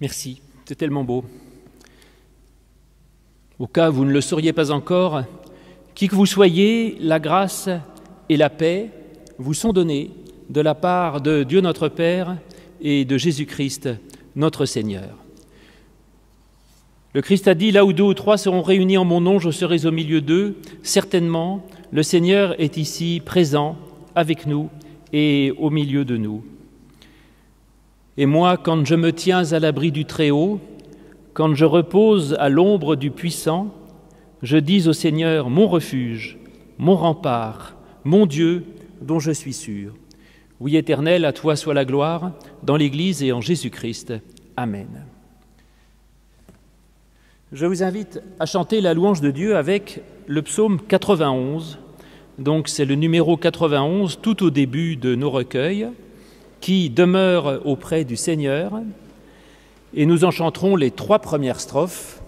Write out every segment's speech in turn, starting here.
Merci, c'est tellement beau. Au cas où vous ne le sauriez pas encore, qui que vous soyez, la grâce et la paix vous sont données de la part de Dieu notre Père et de Jésus-Christ notre Seigneur. Le Christ a dit, là où 2 ou 3 seront réunis en mon nom, je serai au milieu d'eux. Certainement, le Seigneur est ici présent avec nous et au milieu de nous. Et moi, quand je me tiens à l'abri du Très-Haut, quand je repose à l'ombre du Puissant, je dis au Seigneur, mon refuge, mon rempart, mon Dieu dont je suis sûr. Oui, Éternel, à toi soit la gloire, dans l'Église et en Jésus-Christ. Amen. Je vous invite à chanter la louange de Dieu avec le psaume 91. Donc c'est le numéro 91, tout au début de nos recueils, qui demeure auprès du Seigneur. Et nous en chanterons les 3 premières strophes.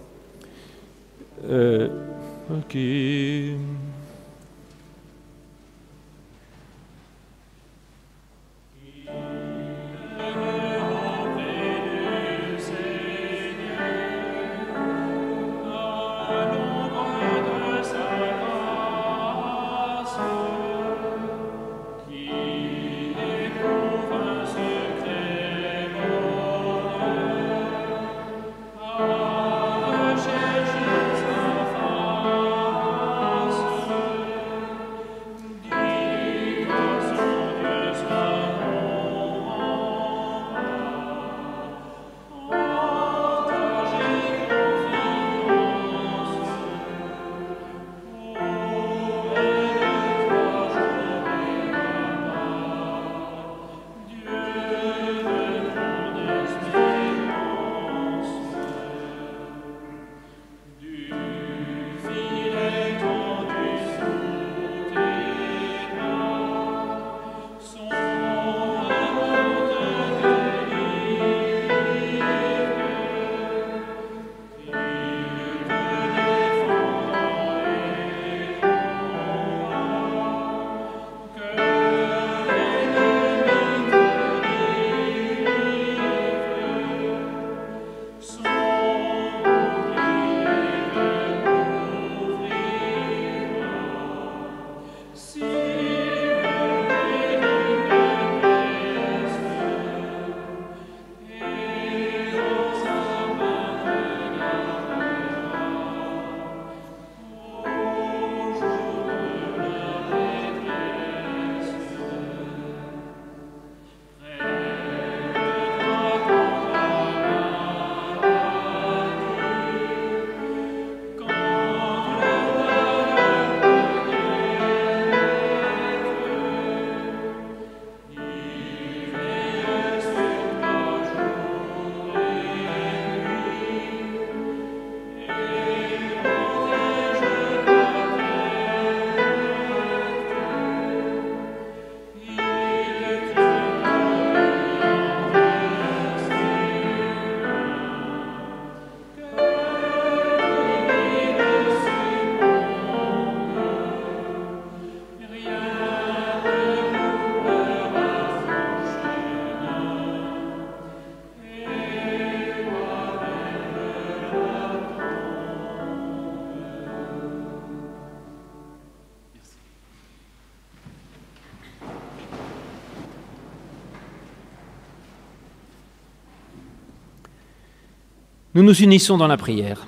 Nous nous unissons dans la prière.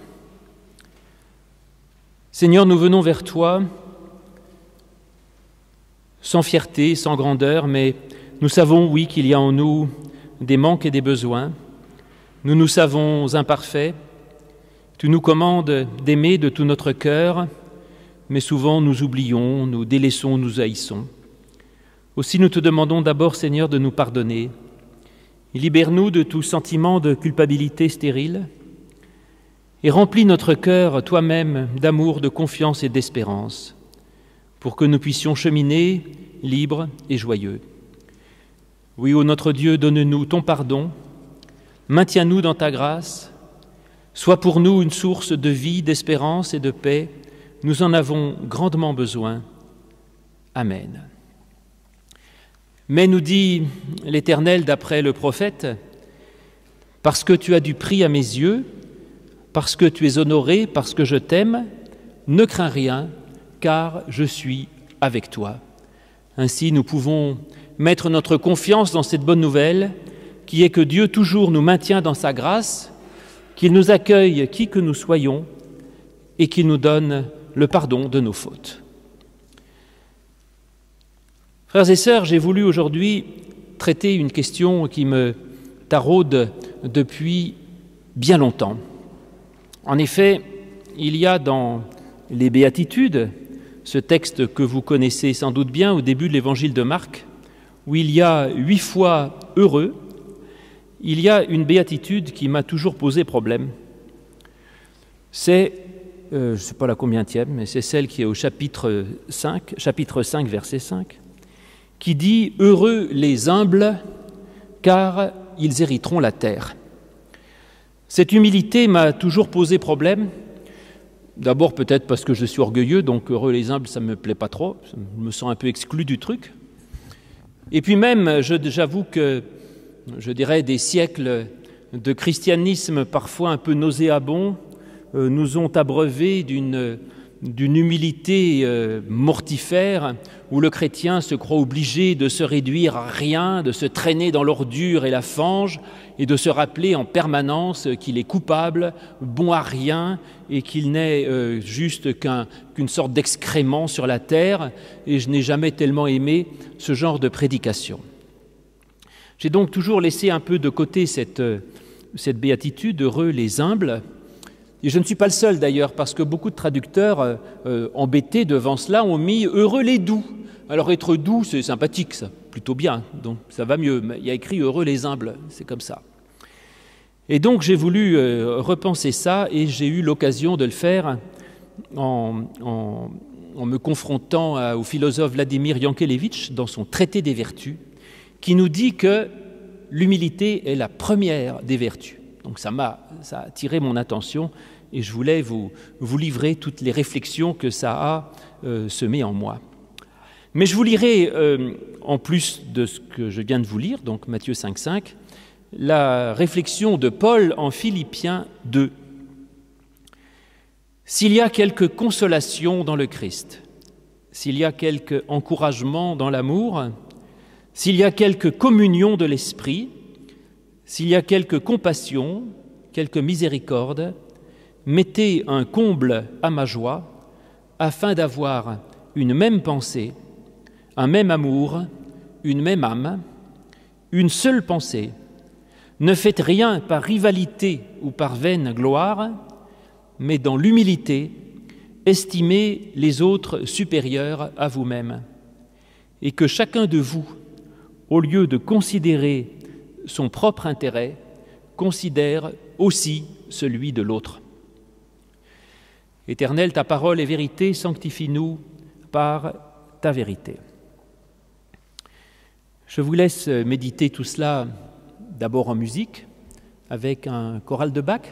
Seigneur, nous venons vers toi sans fierté, sans grandeur, mais nous savons, oui, qu'il y a en nous des manques et des besoins. Nous nous savons imparfaits. Tu nous commandes d'aimer de tout notre cœur, mais souvent nous oublions, nous délaissons, nous haïssons. Aussi nous te demandons d'abord, Seigneur, de nous pardonner. Libère-nous de tout sentiment de culpabilité stérile et remplis notre cœur, toi-même, d'amour, de confiance et d'espérance, pour que nous puissions cheminer libres et joyeux. Oui, ô notre Dieu, donne-nous ton pardon, maintiens-nous dans ta grâce, sois pour nous une source de vie, d'espérance et de paix. Nous en avons grandement besoin. Amen. Mais nous dit l'Éternel d'après le prophète, Parce que tu as du prix à mes yeux, parce que tu es honoré, parce que je t'aime, ne crains rien, car je suis avec toi. » Ainsi, nous pouvons mettre notre confiance dans cette bonne nouvelle, qui est que Dieu toujours nous maintient dans sa grâce, qu'il nous accueille qui que nous soyons et qu'il nous donne le pardon de nos fautes. Frères et sœurs, j'ai voulu aujourd'hui traiter une question qui me taraude depuis bien longtemps. En effet, il y a dans les Béatitudes, ce texte que vous connaissez sans doute bien au début de l'évangile de Marc, où il y a 8 fois « heureux », il y a une béatitude qui m'a toujours posé problème. C'est, je ne sais pas la combienième, mais c'est celle qui est au chapitre 5, verset 5, qui dit « Heureux les humbles, car ils hériteront la terre ». Cette humilité m'a toujours posé problème. D'abord peut-être parce que je suis orgueilleux, donc heureux les humbles, ça ne me plaît pas trop, je me sens un peu exclu du truc. Et puis même, j'avoue que, je dirais, des siècles de christianisme parfois un peu nauséabond nous ont abreuvés d'une humilité mortifère, où le chrétien se croit obligé de se réduire à rien, de se traîner dans l'ordure et la fange, et de se rappeler en permanence qu'il est coupable, bon à rien, et qu'il n'est juste qu'une sorte d'excrément sur la terre, et je n'ai jamais tellement aimé ce genre de prédication. J'ai donc toujours laissé un peu de côté cette béatitude, heureux les humbles, et je ne suis pas le seul d'ailleurs, parce que beaucoup de traducteurs embêtés devant cela ont mis « heureux les doux ». Alors être doux, c'est sympathique, ça, plutôt bien, donc ça va mieux. Mais il y a écrit « heureux les humbles », c'est comme ça. Et donc j'ai voulu repenser ça, et j'ai eu l'occasion de le faire en me confrontant au philosophe Vladimir Yankelevitch dans son Traité des vertus, qui nous dit que l'humilité est la première des vertus. Donc ça a attiré mon attention, et je voulais vous livrer toutes les réflexions que ça a semées en moi. Mais je vous lirai, en plus de ce que je viens de vous lire, donc Matthieu 5,5, la réflexion de Paul en Philippiens 2. S'il y a quelque consolation dans le Christ, s'il y a quelque encouragement dans l'amour, s'il y a quelque communion de l'esprit, s'il y a quelque compassion, quelque miséricorde, mettez un comble à ma joie, afin d'avoir une même pensée, un même amour, une même âme, une seule pensée. Ne faites rien par rivalité ou par vaine gloire, mais dans l'humilité, estimez les autres supérieurs à vous-même, et que chacun de vous, au lieu de considérer son propre intérêt, considère aussi celui de l'autre. Éternel, ta parole est vérité, sanctifie-nous par ta vérité. Je vous laisse méditer tout cela d'abord en musique, avec un choral de Bach.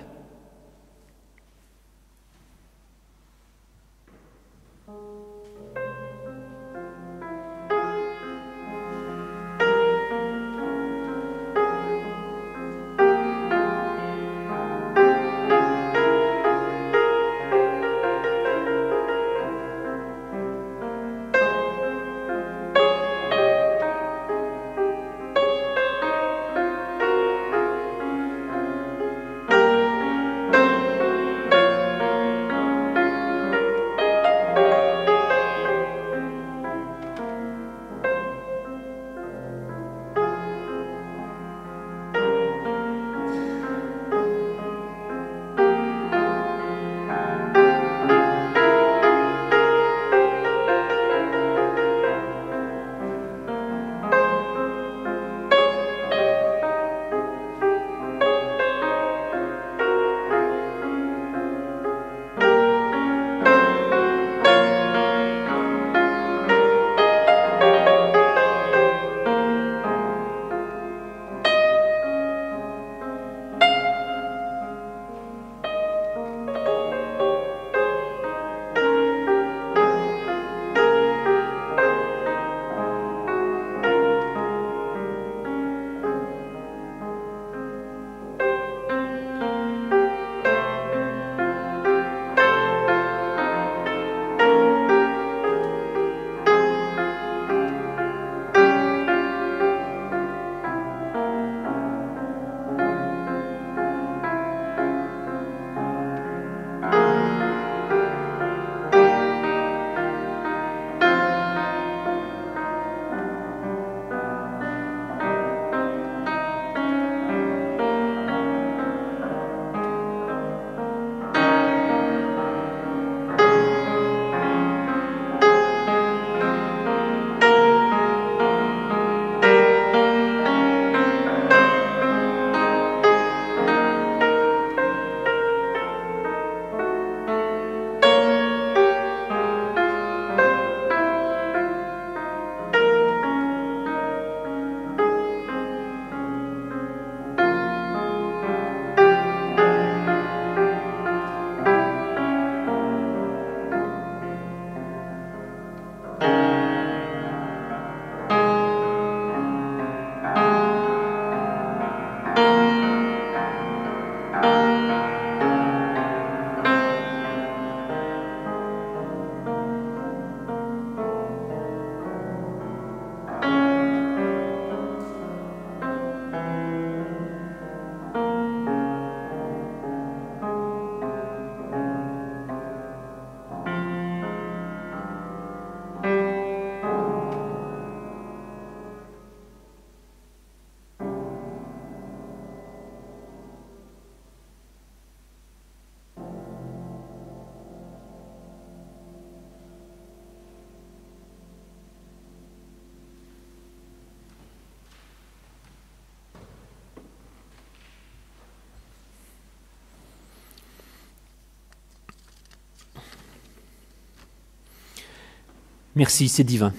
Merci, c'est divin.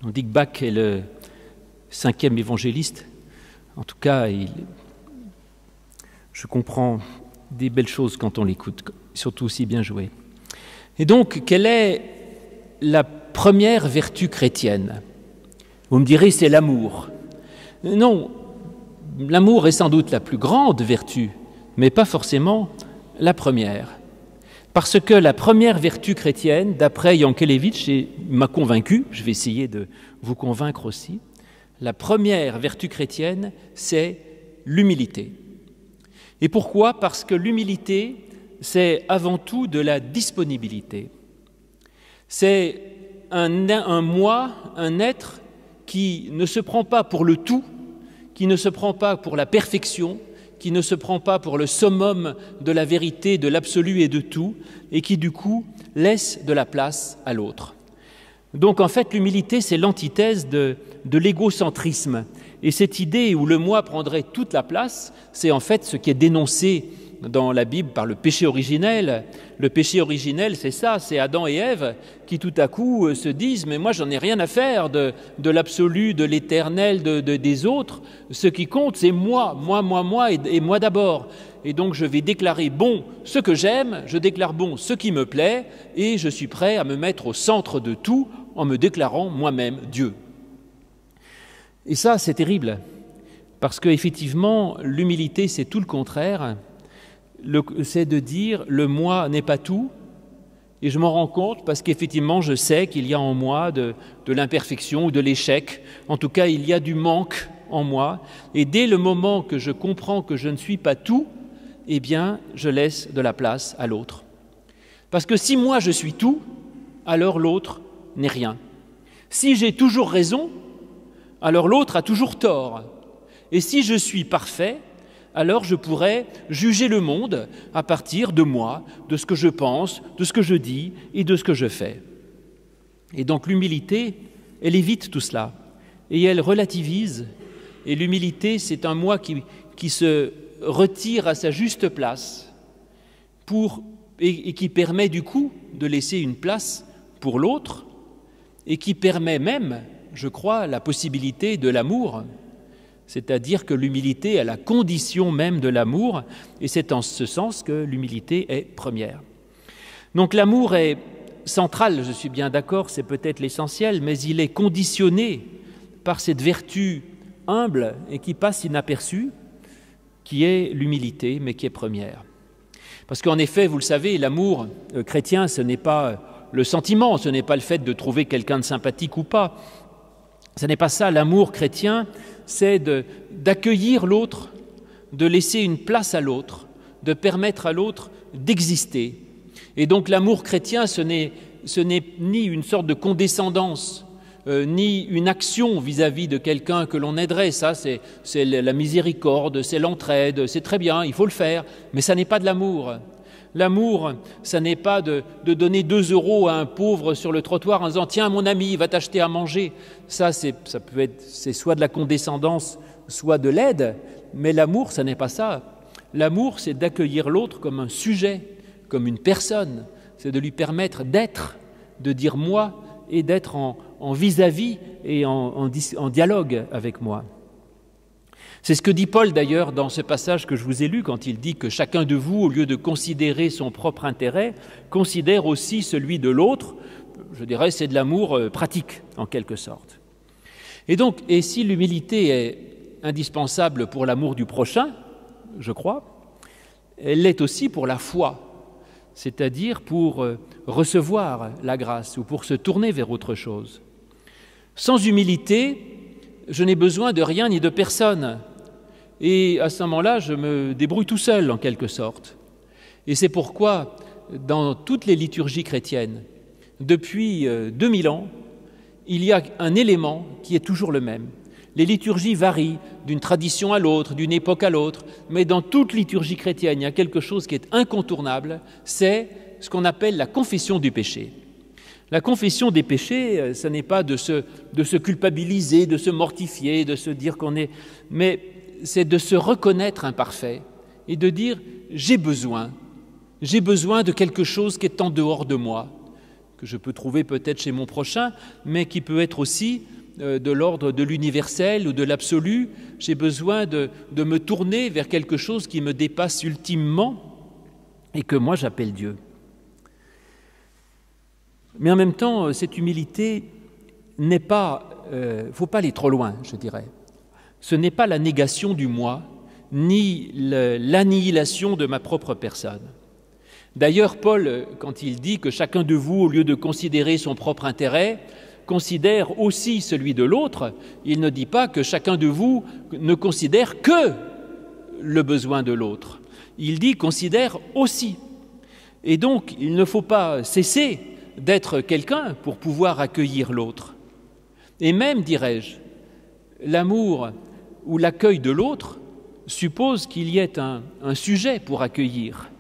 On dit que Bach est le 5e évangéliste. En tout cas, je comprends des belles choses quand on l'écoute, surtout aussi bien joué. Et donc, quelle est la première vertu chrétienne? Vous me direz, c'est l'amour. Non, l'amour est sans doute la plus grande vertu, mais pas forcément la première. Parce que la première vertu chrétienne, d'après Yankelevitch, et m'a convaincu, je vais essayer de vous convaincre aussi, la première vertu chrétienne, c'est l'humilité. Et pourquoi? Parce que l'humilité, c'est avant tout de la disponibilité. C'est un moi, un être qui ne se prend pas pour le tout, qui ne se prend pas pour la perfection, qui ne se prend pas pour le summum de la vérité, de l'absolu et de tout, et qui du coup laisse de la place à l'autre. Donc en fait, l'humilité, c'est l'antithèse de l'égocentrisme. Et cette idée où le moi prendrait toute la place, c'est en fait ce qui est dénoncé dans la Bible par le péché originel. Le péché originel, c'est ça, c'est Adam et Ève qui tout à coup se disent « mais moi j'en ai rien à faire de l'absolu, de l'éternel, des autres. Ce qui compte, c'est moi et moi d'abord. Et donc je vais déclarer bon ce que j'aime, je déclare bon ce qui me plaît et je suis prêt à me mettre au centre de tout en me déclarant moi-même Dieu. » Et ça, c'est terrible, parce qu'effectivement, l'humilité, c'est tout le contraire. C'est de dire le moi n'est pas tout, et je m'en rends compte parce qu'effectivement je sais qu'il y a en moi de l'imperfection ou de l'échec, en tout cas il y a du manque en moi, et dès le moment que je comprends que je ne suis pas tout, eh bien je laisse de la place à l'autre. Parce que si moi je suis tout, alors l'autre n'est rien. Si j'ai toujours raison, alors l'autre a toujours tort. Et si je suis parfait, alors je pourrais juger le monde à partir de moi, de ce que je pense, de ce que je dis et de ce que je fais. Et donc l'humilité, elle évite tout cela et elle relativise. Et l'humilité, c'est un moi qui se retire à sa juste place et qui permet du coup de laisser une place pour l'autre et qui permet même, je crois, la possibilité de l'amour. C'est-à-dire que l'humilité est la condition même de l'amour, et c'est en ce sens que l'humilité est première. Donc l'amour est central, je suis bien d'accord, c'est peut-être l'essentiel, mais il est conditionné par cette vertu humble et qui passe inaperçue, qui est l'humilité, mais qui est première. Parce qu'en effet, vous le savez, l'amour chrétien, ce n'est pas le sentiment, ce n'est pas le fait de trouver quelqu'un de sympathique ou pas. Ce n'est pas ça, l'amour chrétien, c'est d'accueillir l'autre, de laisser une place à l'autre, de permettre à l'autre d'exister. Et donc l'amour chrétien, ce n'est ni une sorte de condescendance, ni une action vis-à-vis de quelqu'un que l'on aiderait. Ça, c'est la miséricorde, c'est l'entraide, c'est très bien, il faut le faire, mais ça n'est pas de l'amour. L'amour, ça n'est pas de donner 2 € à un pauvre sur le trottoir en disant « Tiens, mon ami, va t'acheter à manger ». C'est soit de la condescendance, soit de l'aide, mais l'amour, ça n'est pas ça. L'amour, c'est d'accueillir l'autre comme un sujet, comme une personne. C'est de lui permettre d'être, de dire « moi » et d'être en vis-à-vis et en dialogue avec moi. C'est ce que dit Paul d'ailleurs dans ce passage que je vous ai lu quand il dit que chacun de vous, au lieu de considérer son propre intérêt, considère aussi celui de l'autre. Je dirais c'est de l'amour pratique en quelque sorte. Et si l'humilité est indispensable pour l'amour du prochain, je crois, elle l'est aussi pour la foi, c'est-à-dire pour recevoir la grâce ou pour se tourner vers autre chose. Sans humilité, je n'ai besoin de rien ni de personne. Et à ce moment-là, je me débrouille tout seul, en quelque sorte. Et c'est pourquoi, dans toutes les liturgies chrétiennes, depuis 2000 ans, il y a un élément qui est toujours le même. Les liturgies varient d'une tradition à l'autre, d'une époque à l'autre, mais dans toute liturgie chrétienne, il y a quelque chose qui est incontournable, c'est ce qu'on appelle la confession du péché. La confession des péchés, ce n'est pas de se culpabiliser, de se mortifier, de se dire qu'on est... mais c'est de se reconnaître imparfait et de dire « j'ai besoin de quelque chose qui est en dehors de moi, que je peux trouver peut-être chez mon prochain, mais qui peut être aussi de l'ordre de l'universel ou de l'absolu. J'ai besoin de me tourner vers quelque chose qui me dépasse ultimement et que moi j'appelle Dieu. Mais en même temps, cette humilité n'est pas, faut pas aller trop loin, je dirais. Ce n'est pas la négation du moi, ni l'annihilation de ma propre personne. D'ailleurs, Paul, quand il dit que chacun de vous, au lieu de considérer son propre intérêt, considère aussi celui de l'autre, il ne dit pas que chacun de vous ne considère que le besoin de l'autre. Il dit considère aussi. Et donc, il ne faut pas cesser d'être quelqu'un pour pouvoir accueillir l'autre. Et même, dirais-je, l'amour ou l'accueil de l'autre suppose qu'il y ait un sujet pour accueillir.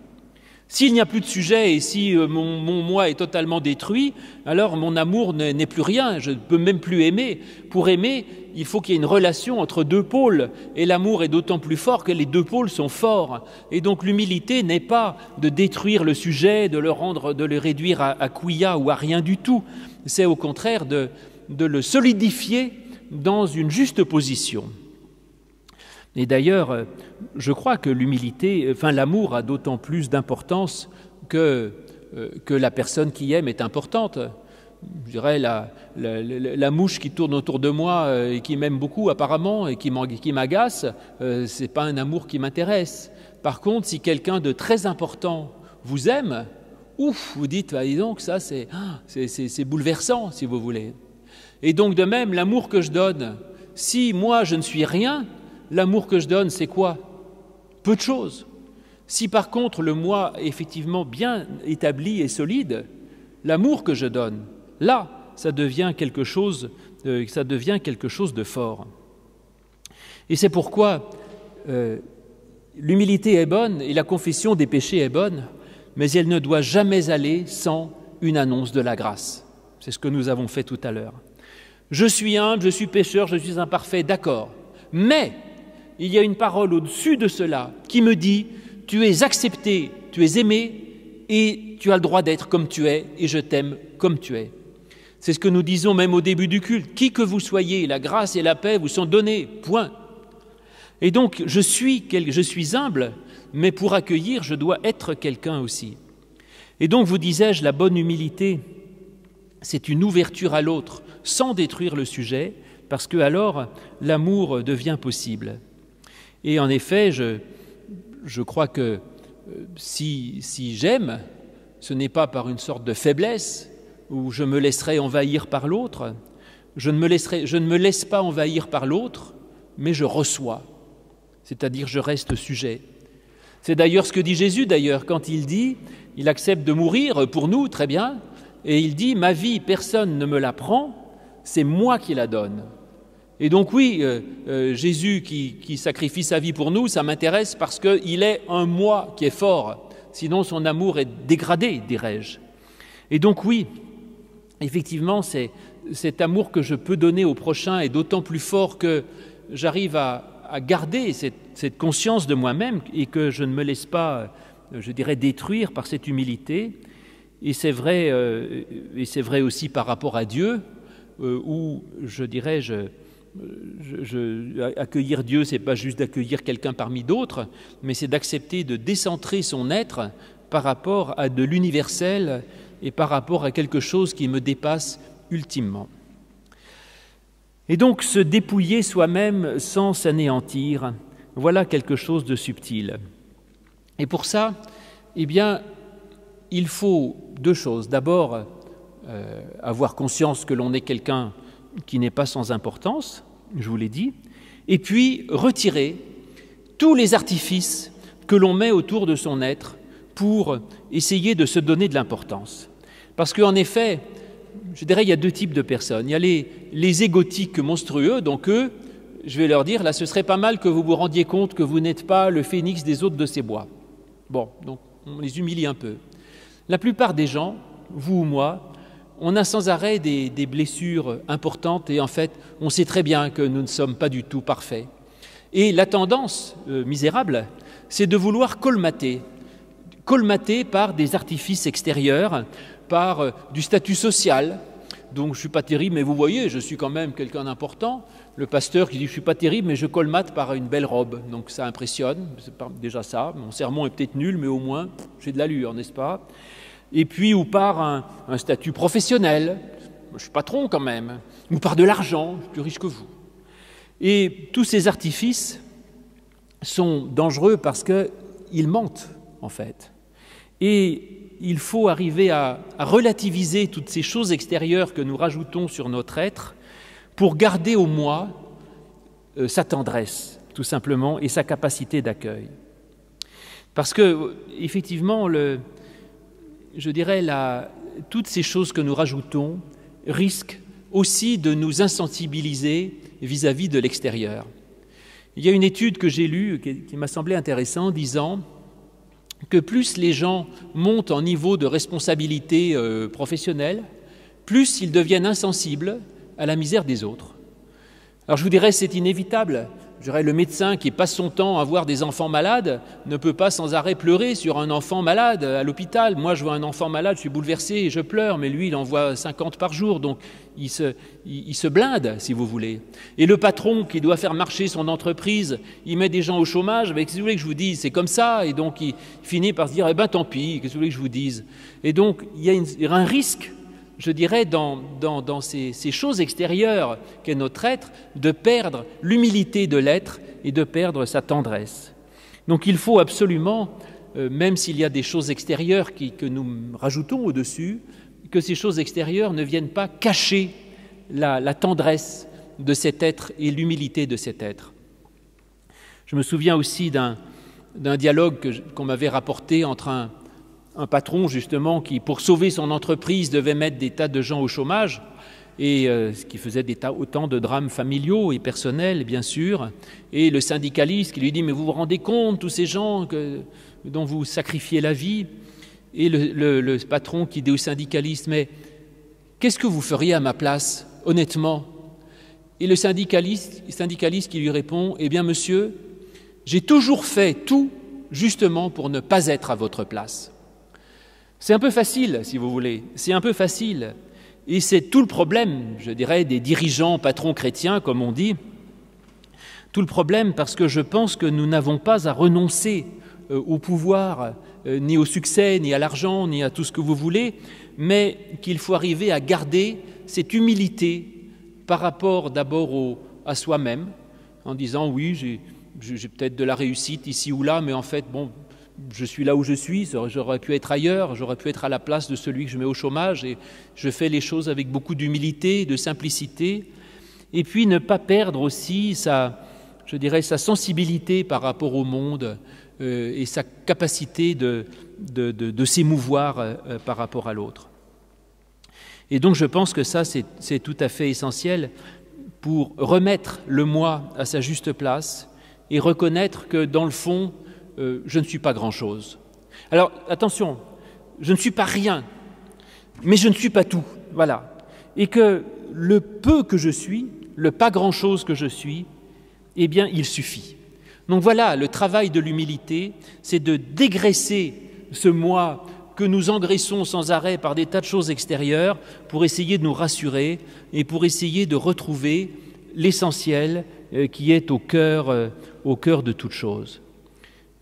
S'il n'y a plus de sujet et si mon moi est totalement détruit, alors mon amour n'est plus rien, je ne peux même plus aimer. Pour aimer, il faut qu'il y ait une relation entre deux pôles, et l'amour est d'autant plus fort que les deux pôles sont forts. Et donc l'humilité n'est pas de détruire le sujet, de le réduire à quia ou à rien du tout. C'est au contraire de le solidifier dans une juste position. Et d'ailleurs, je crois que l'amour a d'autant plus d'importance que la personne qui aime est importante. Je dirais la mouche qui tourne autour de moi et qui m'aime beaucoup apparemment et qui m'agace, c'est pas un amour qui m'intéresse. Par contre, si quelqu'un de très important vous aime, vous dites, dis donc, ça c'est bouleversant, si vous voulez. Et donc de même, l'amour que je donne, si moi je ne suis rien, l'amour que je donne, c'est quoi? Peu de choses. Si par contre le moi est effectivement bien établi et solide, l'amour que je donne, là, ça devient quelque chose de fort. Et c'est pourquoi l'humilité est bonne et la confession des péchés est bonne, mais elle ne doit jamais aller sans une annonce de la grâce. C'est ce que nous avons fait tout à l'heure. Je suis humble, je suis pécheur, je suis imparfait, d'accord. Mais il y a une parole au-dessus de cela qui me dit « Tu es accepté, tu es aimé et tu as le droit d'être comme tu es et je t'aime comme tu es. » C'est ce que nous disons même au début du culte. « Qui que vous soyez, la grâce et la paix vous sont données, point. » Et donc, je suis humble, mais pour accueillir, je dois être quelqu'un aussi. Et donc, vous disais-je, la bonne humilité, c'est une ouverture à l'autre sans détruire le sujet, parce que alors l'amour devient possible. Et en effet, je crois que si j'aime, ce n'est pas par une sorte de faiblesse où je me laisserai envahir par l'autre. Je ne me laisse pas envahir par l'autre, mais je reçois, c'est-à-dire je reste sujet. C'est d'ailleurs ce que dit Jésus, quand il accepte de mourir pour nous, très bien, et il dit « Ma vie, personne ne me la prend, c'est moi qui la donne ». Et donc oui, Jésus qui sacrifie sa vie pour nous, ça m'intéresse parce qu'il est un moi qui est fort, sinon son amour est dégradé, dirais-je. Et donc oui, effectivement, cet amour que je peux donner au prochain est d'autant plus fort que j'arrive à garder cette conscience de moi-même et que je ne me laisse pas, je dirais, détruire par cette humilité. Et c'est vrai aussi par rapport à Dieu, où je dirais, accueillir Dieu, c'est pas juste d'accueillir quelqu'un parmi d'autres, mais c'est d'accepter de décentrer son être par rapport à de l'universel et par rapport à quelque chose qui me dépasse ultimement. Et donc se dépouiller soi-même sans s'anéantir, voilà quelque chose de subtil. Et pour ça, il faut deux choses. D'abord, avoir conscience que l'on est quelqu'un qui n'est pas sans importance, je vous l'ai dit, et puis retirer tous les artifices que l'on met autour de son être pour essayer de se donner de l'importance. Parce qu'en effet, je dirais, il y a deux types de personnes. Il y a les égotiques monstrueux, donc eux, je vais leur dire, là, ce serait pas mal que vous vous rendiez compte que vous n'êtes pas le phénix des hôtes de ces bois. Bon, donc on les humilie un peu. La plupart des gens, vous ou moi, on a sans arrêt des blessures importantes et en fait, on sait très bien que nous ne sommes pas du tout parfaits. Et la tendance misérable, c'est de vouloir colmater par des artifices extérieurs, par du statut social. Donc je ne suis pas terrible, mais vous voyez, je suis quand même quelqu'un d'important. Le pasteur qui dit je ne suis pas terrible, mais je colmate par une belle robe. Donc ça impressionne, c'est déjà ça. Mon sermon est peut-être nul, mais au moins j'ai de l'allure, n'est-ce pas? Et puis ou par un statut professionnel, je suis patron quand même, ou par de l'argent, je suis plus riche que vous. Et tous ces artifices sont dangereux parce qu'ils mentent en fait. Et il faut arriver à relativiser toutes ces choses extérieures que nous rajoutons sur notre être pour garder au moi sa tendresse, tout simplement, et sa capacité d'accueil. Parce que, effectivement, toutes ces choses que nous rajoutons risquent aussi de nous insensibiliser vis-à-vis de l'extérieur. Il y a une étude que j'ai lue qui m'a semblé intéressante, disant que plus les gens montent en niveau de responsabilité professionnelle, plus ils deviennent insensibles à la misère des autres. Alors je vous dirais, c'est inévitable. Je dirais, le médecin qui passe son temps à voir des enfants malades ne peut pas sans arrêt pleurer sur un enfant malade à l'hôpital. Moi, je vois un enfant malade, je suis bouleversé et je pleure, mais lui, il en voit 50 par jour, donc il se blinde, si vous voulez. Et le patron qui doit faire marcher son entreprise, il met des gens au chômage, mais qu'est-ce que vous voulez que je vous dise? C'est comme ça, et donc il finit par se dire, tant pis, qu'est-ce que vous voulez que je vous dise? Et donc, il y a un risque, je dirais, dans ces choses extérieures qu'est notre être, de perdre l'humilité de l'être et de perdre sa tendresse. Donc il faut absolument, même s'il y a des choses extérieures que nous rajoutons au-dessus, que ces choses extérieures ne viennent pas cacher la tendresse de cet être et l'humilité de cet être. Je me souviens aussi d'un dialogue qu'on m'avait rapporté entre un patron, justement, qui, pour sauver son entreprise, devait mettre des tas de gens au chômage, et ce qui faisait autant de drames familiaux et personnels, bien sûr, et le syndicaliste qui lui dit « Mais vous vous rendez compte, tous ces gens dont vous sacrifiez la vie ?» Et le patron qui dit au syndicaliste « Mais qu'est-ce que vous feriez à ma place, honnêtement ?» Et le syndicaliste qui lui répond « Eh bien, monsieur, j'ai toujours fait tout justement pour ne pas être à votre place. » C'est un peu facile, si vous voulez, c'est un peu facile. Et c'est tout le problème, je dirais, des dirigeants, patrons chrétiens, comme on dit. Tout le problème parce que je pense que nous n'avons pas à renoncer au pouvoir, ni au succès, ni à l'argent, ni à tout ce que vous voulez, mais qu'il faut arriver à garder cette humilité par rapport d'abord à soi-même, en disant oui, j'ai peut-être de la réussite ici ou là, mais en fait, bon, je suis là où je suis, j'aurais pu être ailleurs, j'aurais pu être à la place de celui que je mets au chômage, et je fais les choses avec beaucoup d'humilité, de simplicité, et puis ne pas perdre aussi sa sensibilité par rapport au monde et sa capacité de s'émouvoir par rapport à l'autre. Et donc je pense que ça, c'est tout à fait essentiel pour remettre le moi à sa juste place et reconnaître que dans le fond, je ne suis pas grand-chose. Alors, attention, je ne suis pas rien, mais je ne suis pas tout, voilà. Et que le peu que je suis, le pas grand-chose que je suis, eh bien, il suffit. Donc voilà, le travail de l'humilité, c'est de dégraisser ce moi que nous engraissons sans arrêt par des tas de choses extérieures pour essayer de nous rassurer et pour essayer de retrouver l'essentiel qui est au cœur de toute chose.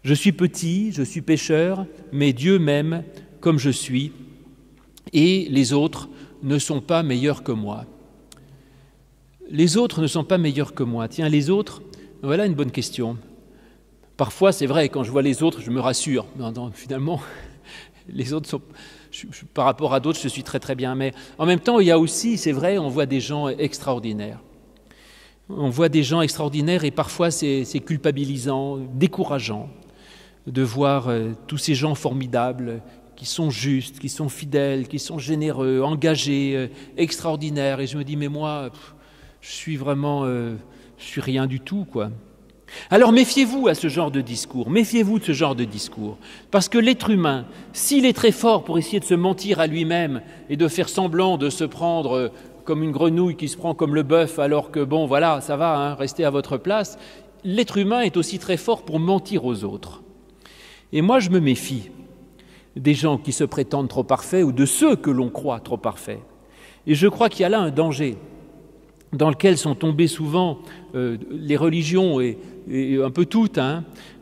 Je suis petit, je suis pécheur, mais Dieu m'aime comme je suis, et les autres ne sont pas meilleurs que moi. Les autres ne sont pas meilleurs que moi. Tiens, les autres, voilà une bonne question. Parfois, c'est vrai, quand je vois les autres, je me rassure. Non, finalement, les autres sont... par rapport à d'autres, je suis très très bien. Mais en même temps, il y a aussi, c'est vrai, on voit des gens extraordinaires. On voit des gens extraordinaires et parfois c'est culpabilisant, décourageant de voir tous ces gens formidables qui sont justes, qui sont fidèles, qui sont généreux, engagés, extraordinaires. Et je me dis, mais moi, je suis rien du tout, quoi. Alors méfiez-vous à ce genre de discours, méfiez-vous de ce genre de discours, parce que l'être humain, s'il est très fort pour essayer de se mentir à lui-même et de faire semblant de se prendre comme une grenouille qui se prend comme le bœuf alors que bon voilà, ça va, hein, restez à votre place, l'être humain est aussi très fort pour mentir aux autres. Et moi je me méfie, des gens qui se prétendent trop parfaits ou de ceux que l'on croit trop parfaits. Et je crois qu'il y a là un danger dans lequel sont tombées souvent les religions et un peu toutes,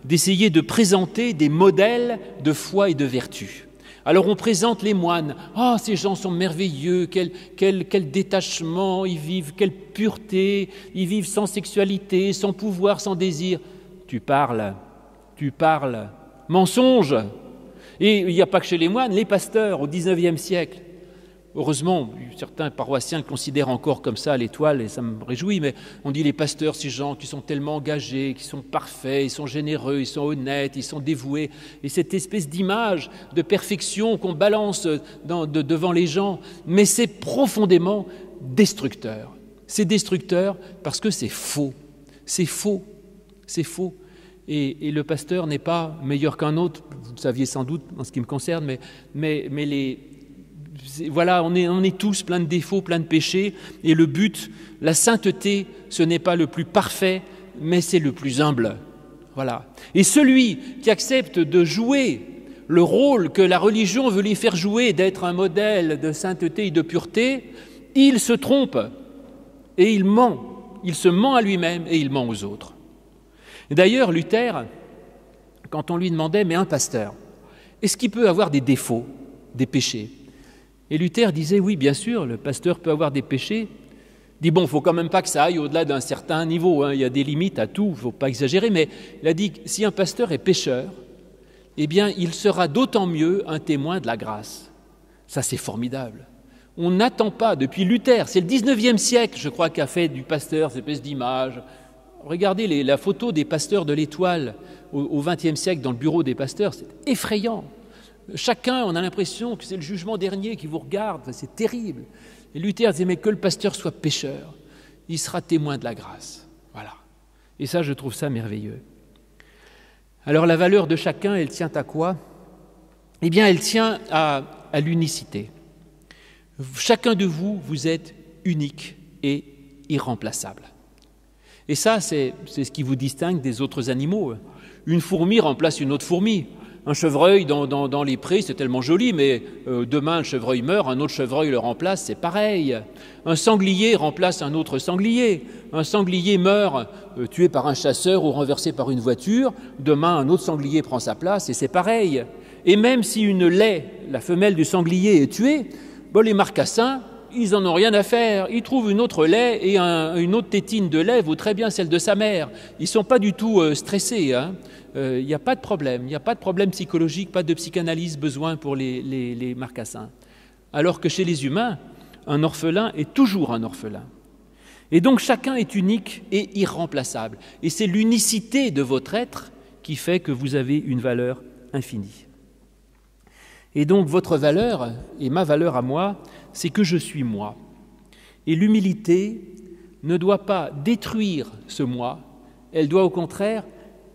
d'essayer de présenter des modèles de foi et de vertu. Alors on présente les moines, ces gens sont merveilleux, quel détachement, ils vivent, quelle pureté, ils vivent sans sexualité, sans pouvoir, sans désir. Tu parles, mensonge. Et il n'y a pas que chez les moines, les pasteurs au XIXe siècle. Heureusement, certains paroissiens le considèrent encore comme ça, l'étoile, et ça me réjouit, mais on dit les pasteurs, ces gens qui sont tellement engagés, qui sont parfaits, ils sont généreux, ils sont honnêtes, ils sont dévoués. Et cette espèce d'image de perfection qu'on balance devant les gens, mais c'est profondément destructeur. C'est destructeur parce que c'est faux. C'est faux. C'est faux. Et le pasteur n'est pas meilleur qu'un autre, vous le saviez sans doute en ce qui me concerne, mais voilà, on est tous pleins de défauts, pleins de péchés, et le but, la sainteté, ce n'est pas le plus parfait, mais c'est le plus humble. Voilà. Et celui qui accepte de jouer le rôle que la religion veut lui faire jouer, d'être un modèle de sainteté et de pureté, il se trompe et il ment. Il se ment à lui-même et il ment aux autres. Et d'ailleurs, Luther, quand on lui demandait, mais un pasteur, est-ce qu'il peut avoir des défauts, des péchés ? Et Luther disait, oui, bien sûr, le pasteur peut avoir des péchés. Il dit, bon, il ne faut quand même pas que ça aille au-delà d'un certain niveau, il y a des limites à tout, il ne faut pas exagérer, mais il a dit, si un pasteur est pécheur, eh bien, il sera d'autant mieux un témoin de la grâce. Ça, c'est formidable. On n'attend pas, depuis Luther, c'est le 19e siècle, je crois, qu'a fait du pasteur cette espèce d'image. Regardez la photo des pasteurs de l'Étoile au XXe siècle dans le bureau des pasteurs, c'est effrayant. Chacun, on a l'impression que c'est le jugement dernier qui vous regarde, c'est terrible. Et Luther disait, mais que le pasteur soit pécheur, il sera témoin de la grâce. Voilà. Et ça, je trouve ça merveilleux. Alors la valeur de chacun, elle tient à quoi ? Eh bien, elle tient à l'unicité. Chacun de vous, vous êtes unique et irremplaçable. Et ça, c'est ce qui vous distingue des autres animaux. Une fourmi remplace une autre fourmi. Un chevreuil dans les prés, c'est tellement joli, mais demain, le chevreuil meurt, un autre chevreuil le remplace, c'est pareil. Un sanglier remplace un autre sanglier. Un sanglier meurt tué par un chasseur ou renversé par une voiture. Demain, un autre sanglier prend sa place et c'est pareil. Et même si une laie, la femelle du sanglier, est tuée, les marcassins, ils n'en ont rien à faire. Ils trouvent une autre laie et une autre tétine de lait vaut très bien celle de sa mère. Ils ne sont pas du tout stressés. Il n'y a pas de problème. Il n'y a pas de problème psychologique, pas de psychanalyse besoin pour les marcassins. Alors que chez les humains, un orphelin est toujours un orphelin. Et donc chacun est unique et irremplaçable. Et c'est l'unicité de votre être qui fait que vous avez une valeur infinie. Et donc votre valeur, et ma valeur à moi, c'est que je suis moi. Et l'humilité ne doit pas détruire ce moi, elle doit au contraire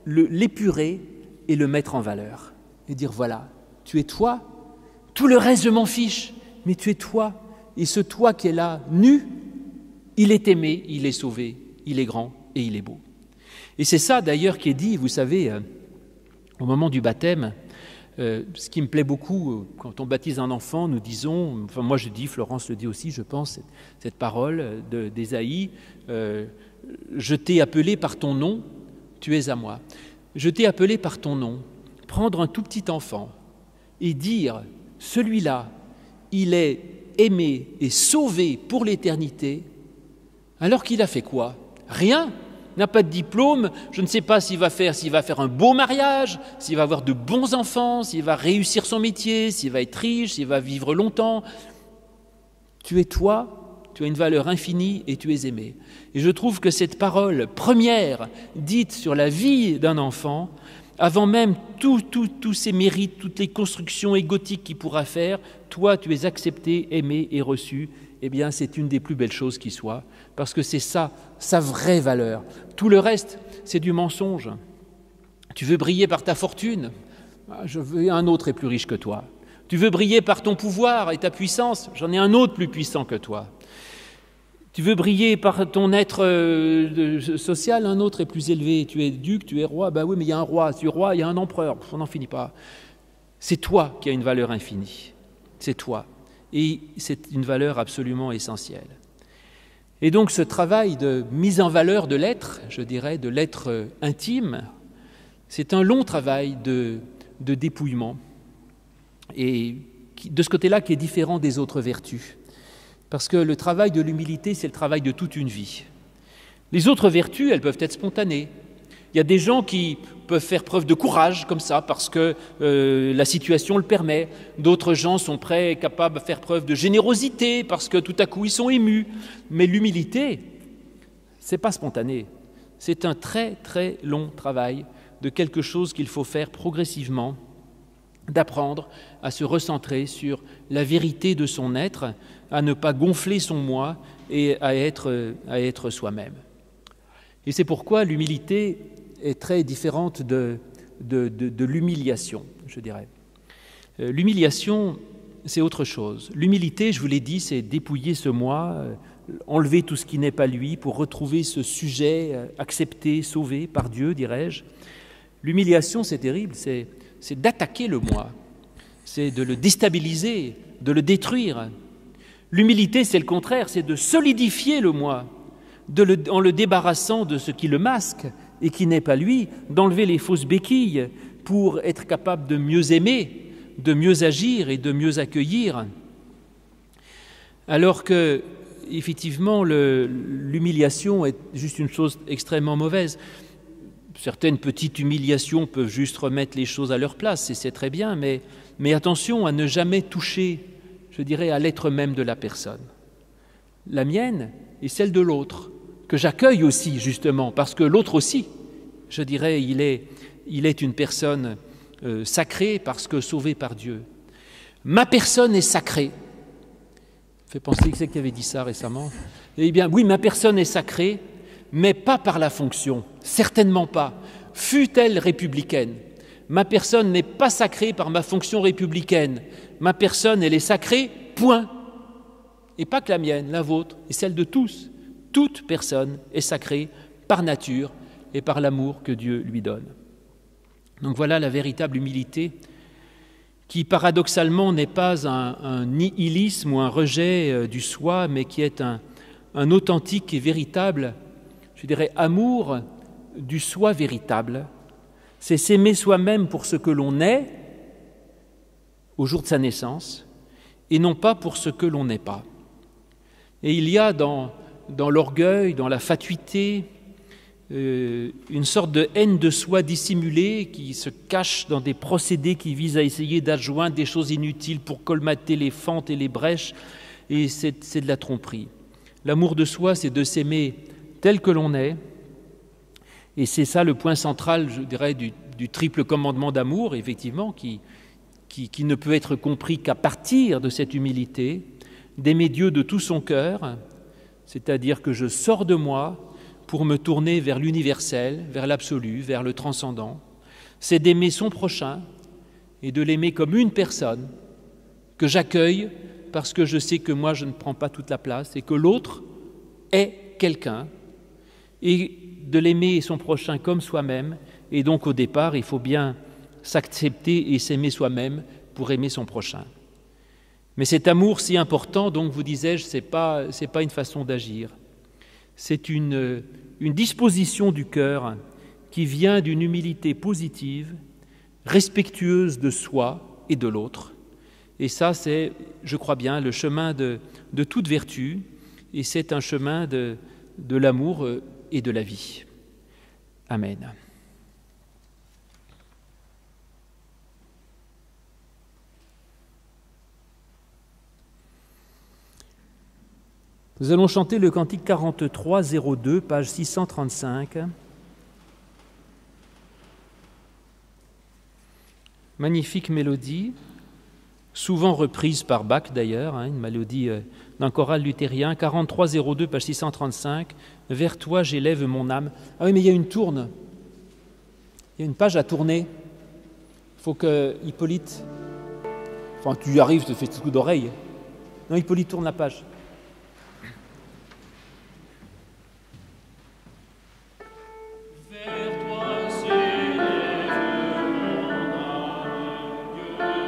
l'épurer et le mettre en valeur. Et dire voilà, tu es toi, tout le reste je m'en fiche, mais tu es toi. Et ce toi qui est là, nu, il est aimé, il est sauvé, il est grand et il est beau. Et c'est ça d'ailleurs qui est dit, vous savez, au moment du baptême. Ce qui me plaît beaucoup, quand on baptise un enfant, nous disons, enfin moi je dis, Florence le dit aussi, je pense, cette parole d'Ésaïe, je t'ai appelé par ton nom, tu es à moi. Je t'ai appelé par ton nom, prendre un tout petit enfant et dire, celui-là, il est aimé et sauvé pour l'éternité, alors qu'il a fait quoi ? Rien. N'a pas de diplôme, je ne sais pas s'il va faire un beau mariage, s'il va avoir de bons enfants, s'il va réussir son métier, s'il va être riche, s'il va vivre longtemps. Tu es toi, tu as une valeur infinie et tu es aimé. Et je trouve que cette parole première dite sur la vie d'un enfant, avant même tous ses mérites, toutes les constructions égotiques qu'il pourra faire, toi tu es accepté, aimé et reçu, eh bien c'est une des plus belles choses qui soit, parce que c'est ça, sa vraie valeur. Tout le reste, c'est du mensonge. Tu veux briller par ta fortune ? Je veux un autre est plus riche que toi. Tu veux briller par ton pouvoir et ta puissance ? J'en ai un autre plus puissant que toi. Tu veux briller par ton être social, un autre est plus élevé. Tu es duc, tu es roi, oui, mais il y a un roi. Tu es roi, il y a un empereur. On n'en finit pas. C'est toi qui as une valeur infinie. C'est toi. Et c'est une valeur absolument essentielle. Et donc ce travail de mise en valeur de l'être, je dirais, de l'être intime, c'est un long travail de dépouillement. Et de ce côté-là qui est différent des autres vertus. Parce que le travail de l'humilité, c'est le travail de toute une vie. Les autres vertus, elles peuvent être spontanées. Il y a des gens qui peuvent faire preuve de courage comme ça parce que la situation le permet. D'autres gens sont prêts, capables de faire preuve de générosité parce que tout à coup ils sont émus. Mais l'humilité, c'est pas spontané. C'est un très très long travail de quelque chose qu'il faut faire progressivement, d'apprendre à se recentrer sur la vérité de son être, à ne pas gonfler son moi et à être soi-même. Et c'est pourquoi l'humilité est très différente de l'humiliation, je dirais. L'humiliation, c'est autre chose. L'humilité, je vous l'ai dit, c'est dépouiller ce moi, enlever tout ce qui n'est pas lui pour retrouver ce sujet accepté, sauvé par Dieu, dirais-je. L'humiliation, c'est terrible, c'est d'attaquer le moi, c'est de le déstabiliser, de le détruire. L'humilité, c'est le contraire, c'est de solidifier le moi, en le débarrassant de ce qui le masque et qui n'est pas lui, d'enlever les fausses béquilles pour être capable de mieux aimer, de mieux agir et de mieux accueillir. Alors que, effectivement, l'humiliation est juste une chose extrêmement mauvaise. Certaines petites humiliations peuvent juste remettre les choses à leur place, et c'est très bien, mais attention à ne jamais toucher, je dirais, à l'être même de la personne. La mienne et celle de l'autre, que j'accueille aussi, justement, parce que l'autre aussi, je dirais, il est une personne sacrée parce que sauvée par Dieu. Ma personne est sacrée. Ça fait penser que c'est qui avait dit ça récemment. Eh bien, oui, ma personne est sacrée, mais pas par la fonction, certainement pas, fût-elle républicaine. Ma personne n'est pas sacrée par ma fonction républicaine. Ma personne, elle est sacrée, point. Et pas que la mienne, la vôtre, et celle de tous. Toute personne est sacrée par nature et par l'amour que Dieu lui donne. Donc voilà la véritable humilité qui, paradoxalement, n'est pas un nihilisme ou un rejet du soi, mais qui est un authentique et véritable, je dirais, amour du soi véritable. C'est s'aimer soi-même pour ce que l'on est au jour de sa naissance et non pas pour ce que l'on n'est pas. Et il y a dans l'orgueil, dans la fatuité, une sorte de haine de soi dissimulée qui se cache dans des procédés qui visent à essayer d'adjoindre des choses inutiles pour colmater les fentes et les brèches, et c'est de la tromperie. L'amour de soi, c'est de s'aimer tel que l'on est, et c'est ça le point central, je dirais, du triple commandement d'amour, effectivement, qui ne peut être compris qu'à partir de cette humilité, d'aimer Dieu de tout son cœur, c'est-à-dire que je sors de moi pour me tourner vers l'universel, vers l'absolu, vers le transcendant. C'est d'aimer son prochain et de l'aimer comme une personne que j'accueille parce que je sais que moi je ne prends pas toute la place et que l'autre est quelqu'un, et de l'aimer son prochain comme soi-même. Et donc au départ, il faut bien s'accepter et s'aimer soi-même pour aimer son prochain. Mais cet amour si important, donc vous disais-je, c'est pas une façon d'agir. C'est une disposition du cœur qui vient d'une humilité positive, respectueuse de soi et de l'autre. Et ça, c'est, je crois bien, le chemin de toute vertu, et c'est un chemin de l'amour et de la vie. Amen. Nous allons chanter le cantique 43-02, page 635. Magnifique mélodie, souvent reprise par Bach d'ailleurs, une mélodie d'un choral luthérien, 43-02, page 635. Vers toi j'élève mon âme. Ah oui, mais il y a une tourne. Il y a une page à tourner. Il faut que Hippolyte... Enfin, tu y arrives, tu te fais ce coup d'oreille. Non, Hippolyte, tourne la page. Vers toi s'élève mon âme, Dieu.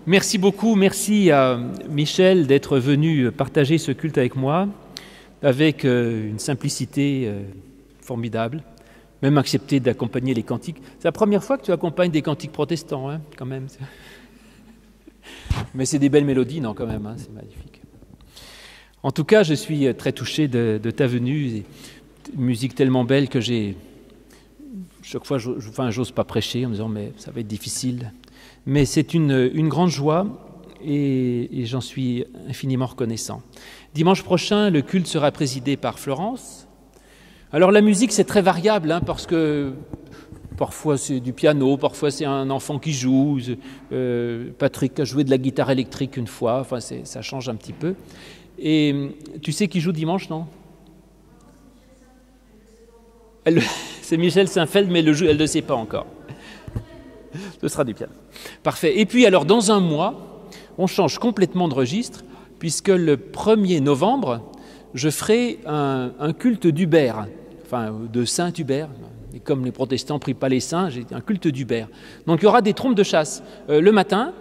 Merci beaucoup, merci à Michel d'être venu partager ce culte avec moi, avec une simplicité formidable, même accepter d'accompagner les cantiques. C'est la première fois que tu accompagnes des cantiques protestants, hein, quand même. Mais c'est des belles mélodies, non, quand même, hein, c'est magnifique. En tout cas, je suis très touché de ta venue, une musique tellement belle que chaque fois, j'ose pas prêcher en me disant, mais ça va être difficile. Mais c'est une grande joie et j'en suis infiniment reconnaissant. Dimanche prochain, le culte sera présidé par Florence. Alors la musique, c'est très variable, hein, parce que parfois c'est du piano, parfois c'est un enfant qui joue. Patrick a joué de la guitare électrique une fois, enfin ça change un petit peu. Et tu sais qui joue dimanche, non? C'est Michel Saint-Feld, mais elle ne le sait pas encore. Ce sera du piano. Parfait. Et puis alors, dans un mois, on change complètement de registre, puisque le 1er novembre, je ferai un culte d'Hubert, enfin de Saint Hubert. Et comme les protestants ne prient pas les saints, j'ai un culte d'Hubert. Donc il y aura des trompes de chasse. Le matin,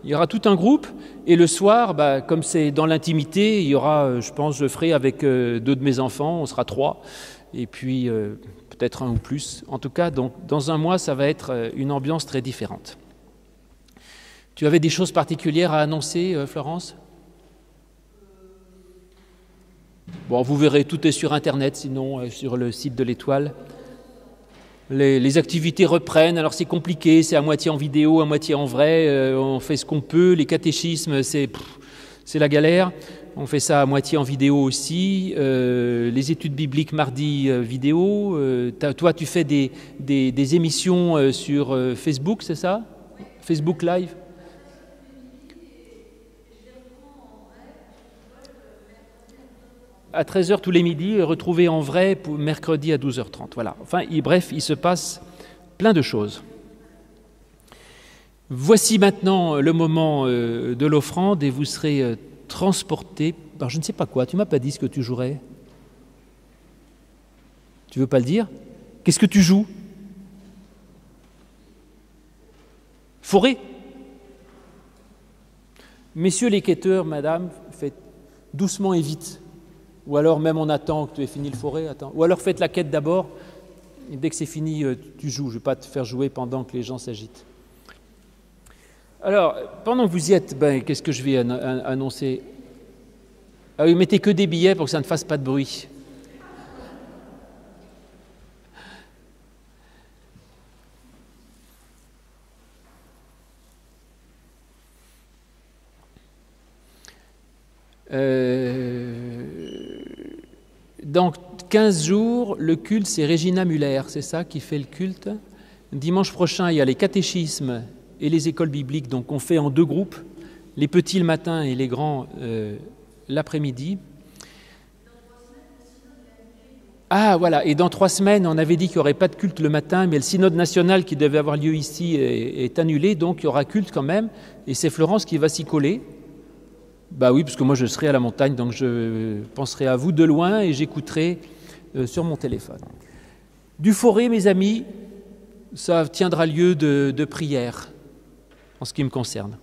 il y aura tout un groupe, et le soir, comme c'est dans l'intimité, il y aura, je pense, je ferai avec 2 de mes enfants, on sera 3, et puis peut-être 1 ou plus. En tout cas, donc, dans un mois, ça va être une ambiance très différente. Tu avais des choses particulières à annoncer, Florence? Bon, vous verrez, tout est sur Internet, sinon sur le site de l'Étoile. Les activités reprennent, alors c'est compliqué, c'est à moitié en vidéo, à moitié en vrai, on fait ce qu'on peut, les catéchismes, c'est la galère, on fait ça à moitié en vidéo aussi, les études bibliques mardi vidéo, toi tu fais des émissions sur Facebook, c'est ça? Facebook Live? À 13h tous les midis, retrouvé en vrai pour mercredi à 12h30. Voilà. Enfin, bref, il se passe plein de choses. Voici maintenant le moment de l'offrande et vous serez transportés par je ne sais pas quoi. Tu ne m'as pas dit ce que tu jouerais. Tu ne veux pas le dire? Qu'est-ce que tu joues? Forêt. Messieurs les quêteurs, madame, faites doucement et vite. Ou alors même on attend que tu aies fini le forêt, attends. Ou alors faites la quête d'abord, et dès que c'est fini, tu joues. Je ne vais pas te faire jouer pendant que les gens s'agitent. Alors, pendant que vous y êtes, qu'est-ce que je vais annoncer? Ah oui, mettez que des billets pour que ça ne fasse pas de bruit. Dans 15 jours, le culte, c'est Regina Muller, c'est ça qui fait le culte. Dimanche prochain, il y a les catéchismes et les écoles bibliques, donc on fait en 2 groupes, les petits le matin et les grands l'après-midi. Ah voilà, et dans 3 semaines, on avait dit qu'il n'y aurait pas de culte le matin, mais le synode national qui devait avoir lieu ici est annulé, donc il y aura culte quand même, et c'est Florence qui va s'y coller. Oui, parce que moi je serai à la montagne, donc je penserai à vous de loin et j'écouterai sur mon téléphone. Du forêt, mes amis, ça tiendra lieu de prière, en ce qui me concerne.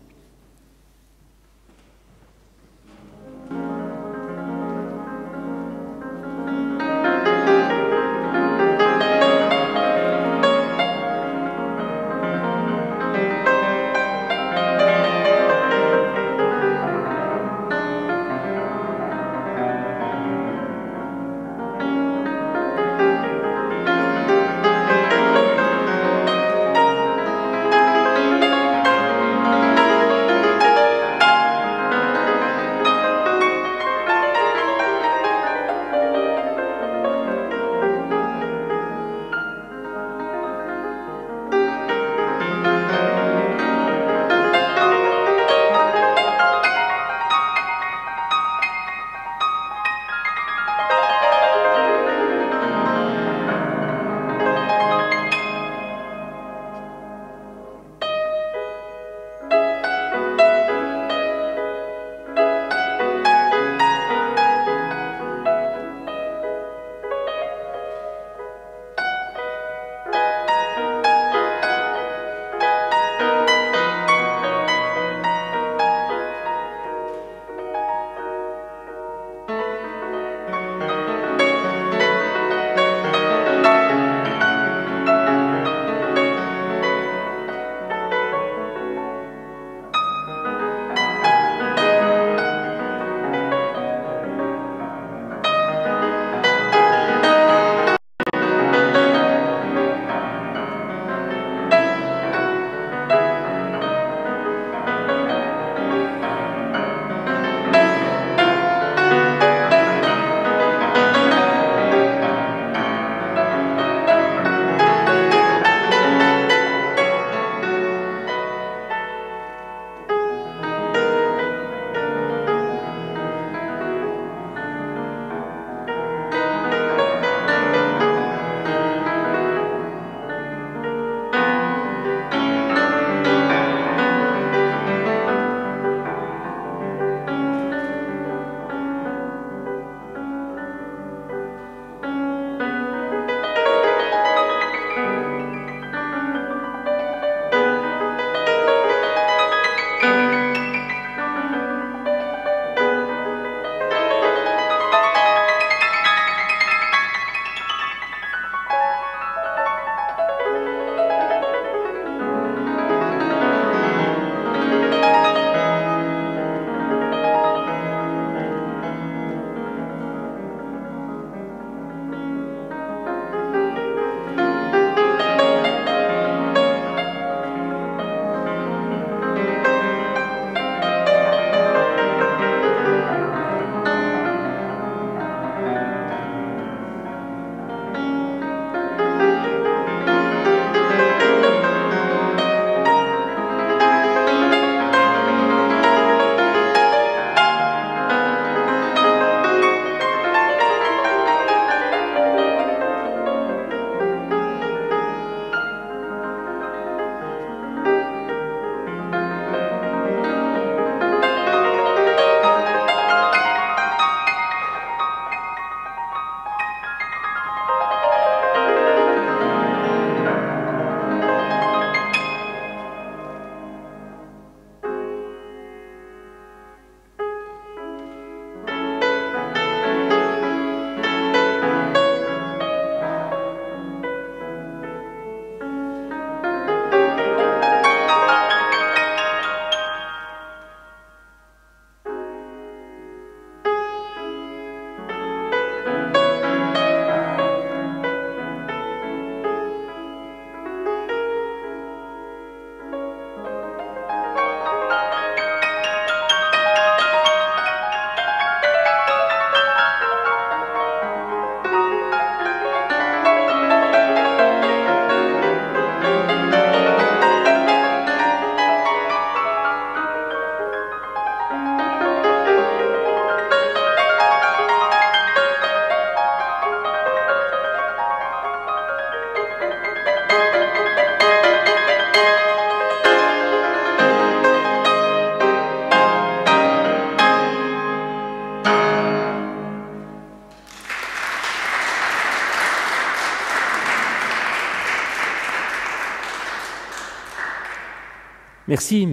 Merci,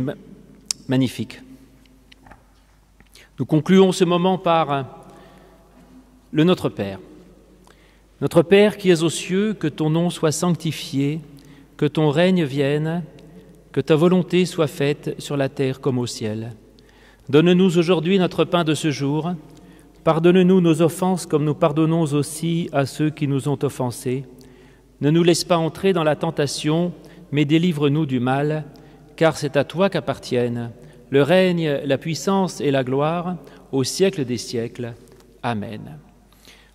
magnifique. Nous concluons ce moment par le Notre Père. Notre Père qui es aux cieux, que ton nom soit sanctifié, que ton règne vienne, que ta volonté soit faite sur la terre comme au ciel. Donne-nous aujourd'hui notre pain de ce jour. Pardonne-nous nos offenses comme nous pardonnons aussi à ceux qui nous ont offensés. Ne nous laisse pas entrer dans la tentation, mais délivre-nous du mal, car c'est à toi qu'appartiennent le règne, la puissance et la gloire au siècle des siècles. Amen.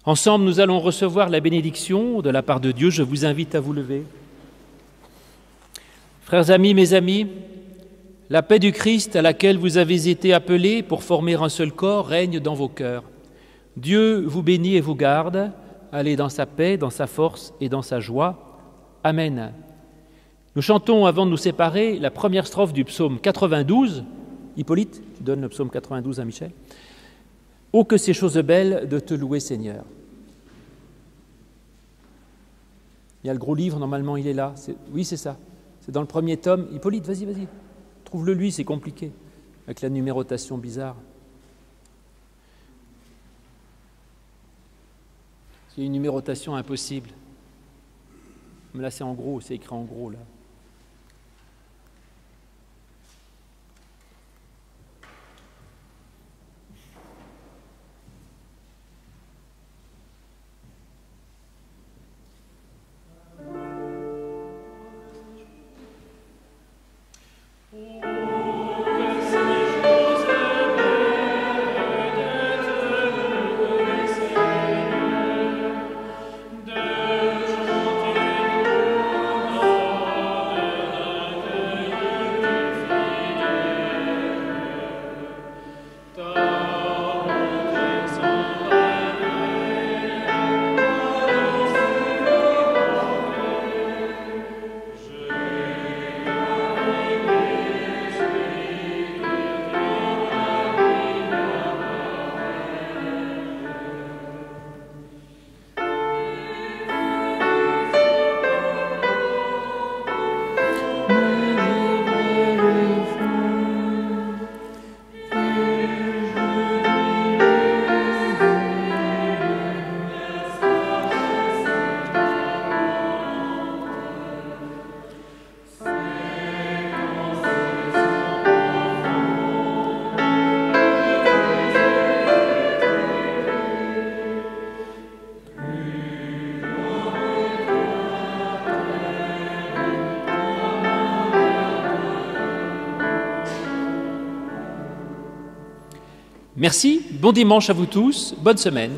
Ensemble, nous allons recevoir la bénédiction de la part de Dieu. Je vous invite à vous lever. Frères amis, mes amis, la paix du Christ à laquelle vous avez été appelés pour former un seul corps règne dans vos cœurs. Dieu vous bénit et vous garde. Allez dans sa paix, dans sa force et dans sa joie. Amen. Nous chantons, avant de nous séparer, la première strophe du psaume 92. Hippolyte, tu donnes le psaume 92 à Michel. « Oh, que ces choses belles de te louer, Seigneur !» Il y a le gros livre, normalement, il est là. Oui, c'est ça. C'est dans le premier tome. Hippolyte, vas-y, vas-y. Trouve-le lui, c'est compliqué, avec la numérotation bizarre. Il y a une numérotation impossible. Mais là, c'est en gros, c'est écrit en gros, là. Merci, bon dimanche à vous tous, bonne semaine.